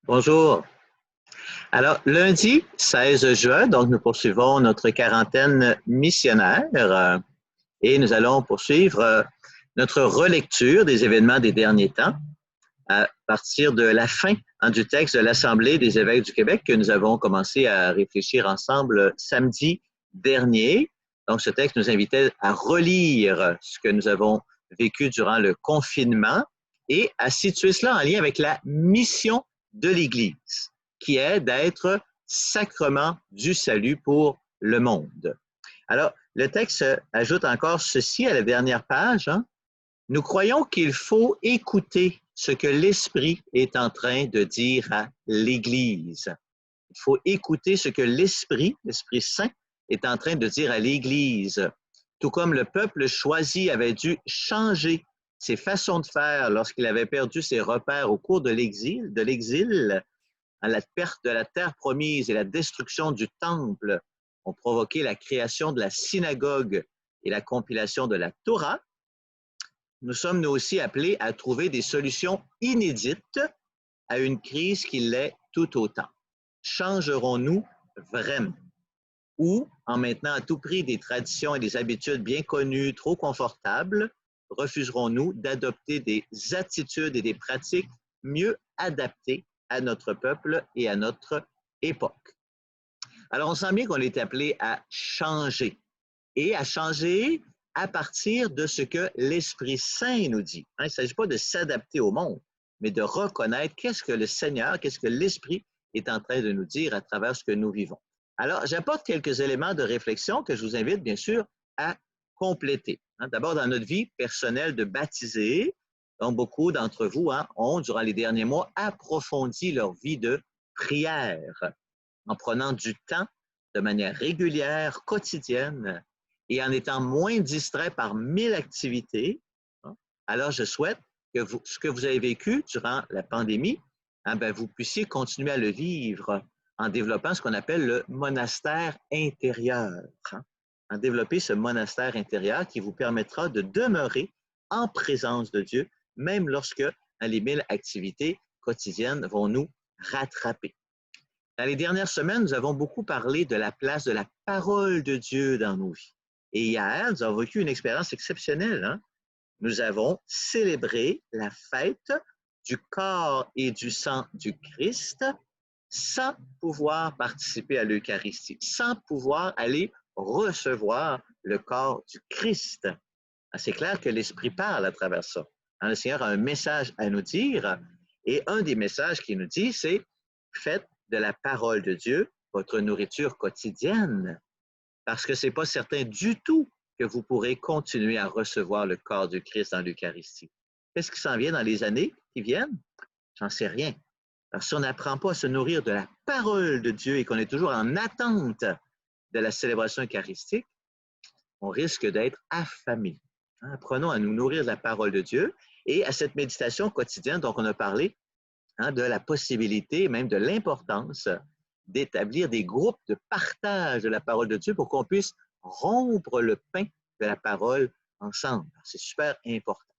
Bonjour. Alors, lundi 16 juin, donc nous poursuivons notre quarantaine missionnaire et nous allons poursuivre notre relecture des événements des derniers temps à partir de la fin du texte de l'Assemblée des évêques du Québec que nous avons commencé à réfléchir ensemble samedi dernier. Donc, ce texte nous invitait à relire ce que nous avons vécu durant le confinement et à situer cela en lien avec la mission de l'Église, qui est d'être sacrement du salut pour le monde. Alors, le texte ajoute encore ceci à la dernière page. Nous croyons qu'il faut écouter ce que l'Esprit est en train de dire à l'Église. Il faut écouter ce que l'Esprit Saint, est en train de dire à l'Église. Tout comme le peuple choisi avait dû changer ses façons de faire lorsqu'il avait perdu ses repères au cours de l'exil, la perte de la terre promise et la destruction du temple ont provoqué la création de la synagogue et la compilation de la Torah. Nous sommes nous aussi appelés à trouver des solutions inédites à une crise qui l'est tout autant. Changerons-nous vraiment? Ou, en maintenant à tout prix des traditions et des habitudes bien connues, trop confortables, refuserons-nous d'adopter des attitudes et des pratiques mieux adaptées à notre peuple et à notre époque? Alors, on sent bien qu'on est appelé à changer et à changer à partir de ce que l'Esprit Saint nous dit. Il ne s'agit pas de s'adapter au monde, mais de reconnaître qu'est-ce que le Seigneur, qu'est-ce que l'Esprit est en train de nous dire à travers ce que nous vivons. Alors, j'apporte quelques éléments de réflexion que je vous invite, bien sûr, à compléter. D'abord, dans notre vie personnelle de baptisé, donc beaucoup d'entre vous ont, durant les derniers mois, approfondi leur vie de prière en prenant du temps de manière régulière, quotidienne, et en étant moins distrait par 1000 activités. Alors, je souhaite que ce que vous avez vécu durant la pandémie, vous puissiez continuer à le vivre en développant ce qu'on appelle le monastère intérieur. En développer ce monastère intérieur qui vous permettra de demeurer en présence de Dieu, même lorsque les 1000 activités quotidiennes vont nous rattraper. Dans les dernières semaines, nous avons beaucoup parlé de la place de la parole de Dieu dans nos vies. Et hier, nous avons vécu une expérience exceptionnelle. Nous avons célébré la fête du corps et du sang du Christ sans pouvoir participer à l'Eucharistie, sans pouvoir aller recevoir le corps du Christ. C'est clair que l'Esprit parle à travers ça. Le Seigneur a un message à nous dire et un des messages qu'il nous dit, c'est « Faites de la parole de Dieu votre nourriture quotidienne ». Parce que ce n'est pas certain du tout que vous pourrez continuer à recevoir le corps du Christ dans l'Eucharistie. Qu'est-ce qui s'en vient dans les années qui viennent? J'en sais rien. Alors, si on n'apprend pas à se nourrir de la parole de Dieu et qu'on est toujours en attente de la célébration eucharistique, on risque d'être affamé. Apprenons à nous nourrir de la parole de Dieu et à cette méditation quotidienne dont on a parlé, de la possibilité, même de l'importance d'établir des groupes de partage de la parole de Dieu pour qu'on puisse rompre le pain de la parole ensemble. C'est super important.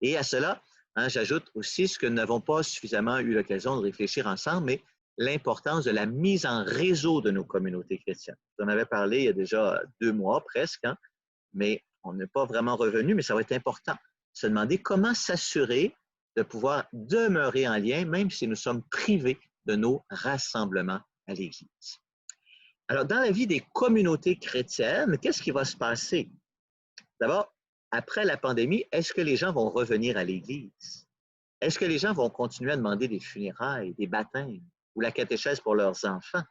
Et à cela, j'ajoute aussi ce que nous n'avons pas suffisamment eu l'occasion de réfléchir ensemble, mais l'importance de la mise en réseau de nos communautés chrétiennes. J'en avais parlé il y a déjà 2 mois presque, mais on n'est pas vraiment revenu, mais ça va être important. Se demander comment s'assurer de pouvoir demeurer en lien, même si nous sommes privés de nos rassemblements à l'Église. Alors, dans la vie des communautés chrétiennes, qu'est-ce qui va se passer? D'abord, après la pandémie, est-ce que les gens vont revenir à l'Église? Est-ce que les gens vont continuer à demander des funérailles, des baptêmes ou la catéchèse pour leurs enfants?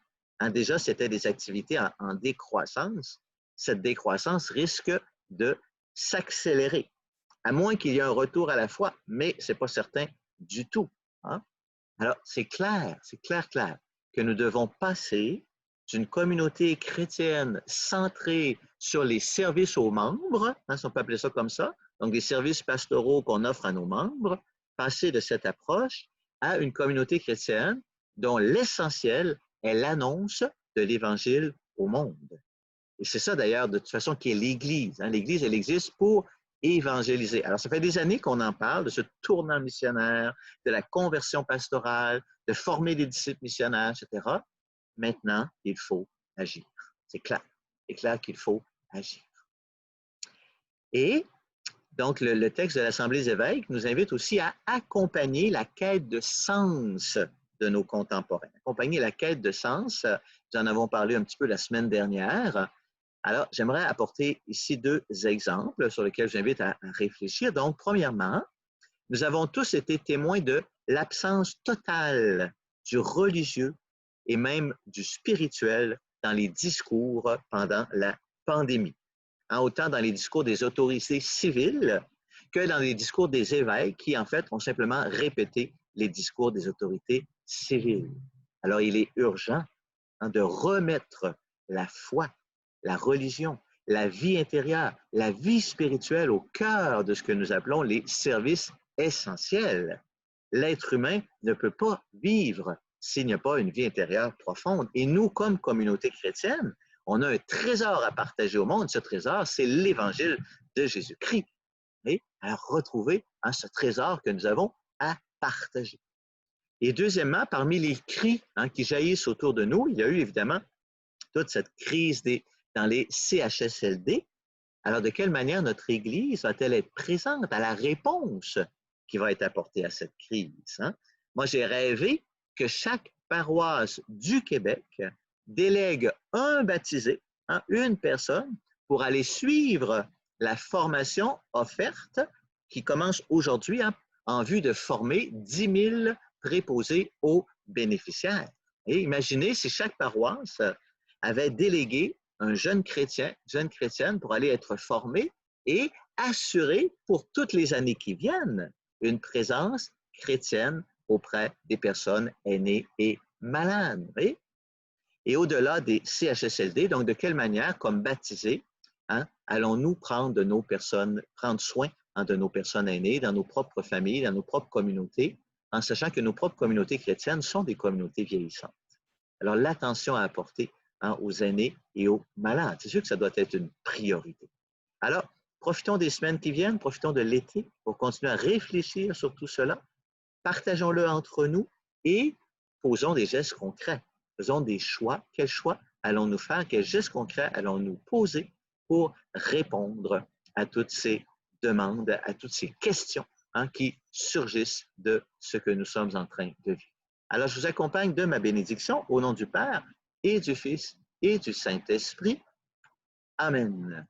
Déjà, c'était des activités en décroissance. Cette décroissance risque de s'accélérer, à moins qu'il y ait un retour à la foi, mais ce n'est pas certain du tout. Alors, c'est clair que nous devons passer d'une communauté chrétienne centrée sur les services aux membres, si on peut appeler ça comme ça, donc des services pastoraux qu'on offre à nos membres, passer de cette approche à une communauté chrétienne dont l'essentiel est l'annonce de l'Évangile au monde. Et c'est ça d'ailleurs, de toute façon, qui est l'Église. L'Église, elle existe pour évangéliser. Alors, ça fait des années qu'on en parle, de ce tournant missionnaire, de la conversion pastorale, de former des disciples missionnaires, etc. Maintenant, il faut agir. C'est clair. C'est clair qu'il faut agir. Et donc, le texte de l'Assemblée des évêques nous invite aussi à accompagner la quête de sens de nos contemporains. Accompagner la quête de sens, nous en avons parlé un petit peu la semaine dernière. Alors, j'aimerais apporter ici 2 exemples sur lesquels j'invite à réfléchir. Donc, premièrement, nous avons tous été témoins de l'absence totale du religieux et même du spirituel dans les discours pendant la pandémie. Autant dans les discours des autorités civiles que dans les discours des évêques qui, en fait, ont simplement répété les discours des autorités civiles. Alors, il est urgent de remettre la foi, la religion, la vie intérieure, la vie spirituelle au cœur de ce que nous appelons les services essentiels. L'être humain ne peut pas vivre s'il n'y a pas une vie intérieure profonde. Et nous, comme communauté chrétienne, on a un trésor à partager au monde. Ce trésor, c'est l'Évangile de Jésus-Christ. Et à retrouver ce trésor que nous avons à partager. Et deuxièmement, parmi les cris qui jaillissent autour de nous, il y a eu évidemment toute cette crise dans les CHSLD. Alors, de quelle manière notre Église va-t-elle être présente à la réponse qui va être apportée à cette crise? Moi, j'ai rêvé que chaque paroisse du Québec délègue un baptisé, une personne, pour aller suivre la formation offerte qui commence aujourd'hui en vue de former 10 000 préposés aux bénéficiaires. Et imaginez si chaque paroisse avait délégué un jeune chrétien, jeune chrétienne pour aller être formé et assurer pour toutes les années qui viennent une présence chrétienne auprès des personnes aînées et malades. Oui? Et au-delà des CHSLD, donc de quelle manière, comme baptisés, allons-nous prendre soin de nos personnes aînées, dans nos propres familles, dans nos propres communautés, en sachant que nos propres communautés chrétiennes sont des communautés vieillissantes. Alors, l'attention à apporter aux aînés et aux malades, c'est sûr que ça doit être une priorité. Alors, profitons des semaines qui viennent, profitons de l'été pour continuer à réfléchir sur tout cela, partageons-le entre nous et posons des gestes concrets. Faisons des choix. Quels choix allons-nous faire? Quels gestes concrets allons-nous poser pour répondre à toutes ces demandes, à toutes ces questions qui surgissent de ce que nous sommes en train de vivre? Alors, je vous accompagne de ma bénédiction au nom du Père et du Fils et du Saint-Esprit. Amen.